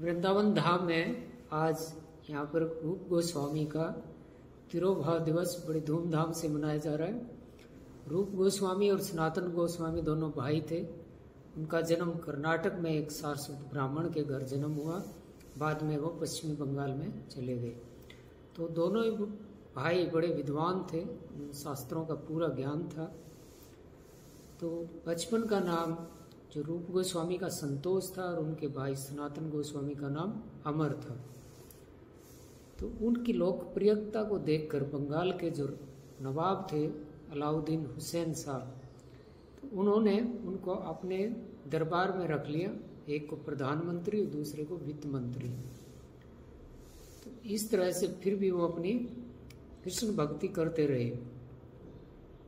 वृंदावन धाम में आज यहाँ पर रूप गोस्वामी का तिरोभाव दिवस बड़ी धूमधाम से मनाया जा रहा है। रूप गोस्वामी और सनातन गोस्वामी दोनों भाई थे। उनका जन्म कर्नाटक में एक सारस्वत ब्राह्मण के घर जन्म हुआ। बाद में वो पश्चिमी बंगाल में चले गए। तो दोनों ही भाई बड़े विद्वान थे, शास्त्रों का पूरा ज्ञान था। तो बचपन का नाम जो रूप गोस्वामी का संतोष था और उनके भाई सनातन गोस्वामी का नाम अमर था। तो उनकी लोकप्रियता को देखकर बंगाल के जो नवाब थे अलाउद्दीन हुसैन शाह, तो उन्होंने उनको अपने दरबार में रख लिया। एक को प्रधानमंत्री और दूसरे को वित्त मंत्री। तो इस तरह से फिर भी वो अपनी कृष्ण भक्ति करते रहे।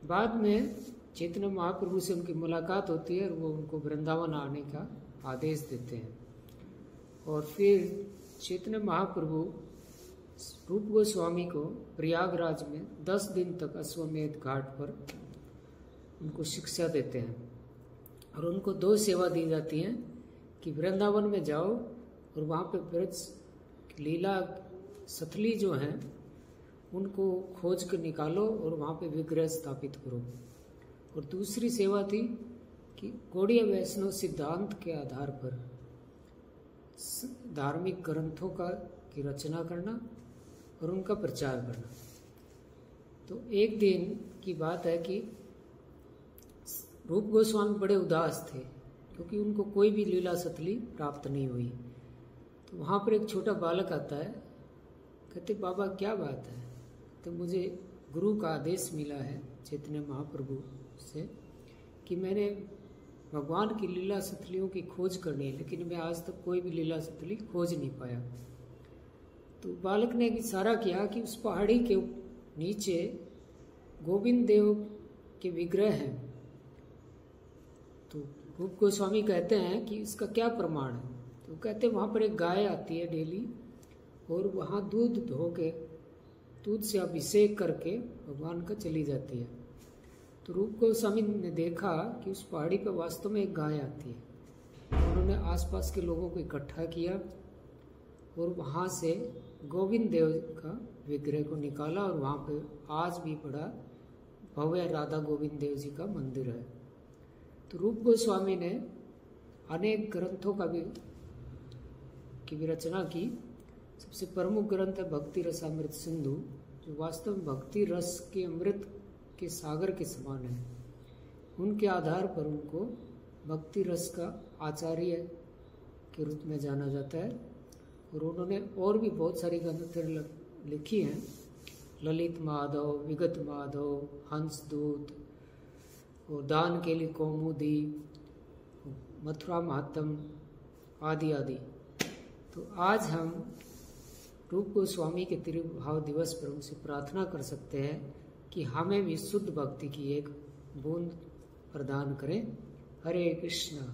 बाद में चैतन्य महाप्रभु से उनकी मुलाकात होती है और वो उनको वृंदावन आने का आदेश देते हैं। और फिर चैतन्य महाप्रभु रूप गोस्वामी को प्रयागराज में 10 दिन तक अश्वमेध घाट पर उनको शिक्षा देते हैं। और उनको 2 सेवा दी जाती हैं कि वृंदावन में जाओ और वहाँ पे ब्रज लीला सतली जो हैं उनको खोज कर निकालो और वहाँ पे विग्रह स्थापित करो। और दूसरी सेवा थी कि गौड़ीय वैष्णव सिद्धांत के आधार पर धार्मिक ग्रंथों की रचना करना और उनका प्रचार करना। तो एक दिन की बात है कि रूप गोस्वामी बड़े उदास थे क्योंकि उनको कोई भी लीला सतली प्राप्त नहीं हुई। तो वहाँ पर एक छोटा बालक आता है, कहते बाबा क्या बात है? तो मुझे गुरु का आदेश मिला है चैतन्य महाप्रभु से कि मैंने भगवान की लीला सतलियों की खोज करनी है, लेकिन मैं आज तक कोई भी लीला सतली खोज नहीं पाया। तो बालक ने इशारा किया कि उस पहाड़ी के नीचे गोविंद देव के विग्रह हैं। तो रूप गोस्वामी कहते हैं कि इसका क्या प्रमाण है? तो कहते हैं वहाँ पर एक गाय आती है डेली और वहाँ दूध से अभिषेक करके भगवान का चली जाती है। तो रूप गोस्वामी ने देखा कि उस पहाड़ी पर वास्तव में एक गाय आती है। उन्होंने आसपास के लोगों को इकट्ठा किया और वहाँ से गोविंद देव का विग्रह को निकाला और वहाँ पे आज भी बड़ा भव्य राधा गोविंद देव जी का मंदिर है। तो रूप गोस्वामी ने अनेक ग्रंथों की भी रचना की। सबसे प्रमुख ग्रंथ है भक्ति रसामृत सिंधु, जो वास्तव में भक्ति रस के अमृत के सागर के समान है। उनके आधार पर उनको भक्ति रस का आचार्य के रूप में जाना जाता है। और उन्होंने और भी बहुत सारी ग्रंथें लिखी हैं, ललित माधव, विगत माधव, हंसदूत और दान के लिए कौमुदी, मथुरा महात्म आदि आदि। तो आज हम रूप गोस्वामी के तिरुभाव दिवस पर उनसे प्रार्थना कर सकते हैं कि हमें भी शुद्ध भक्ति की एक बूंद प्रदान करें। हरे कृष्णा।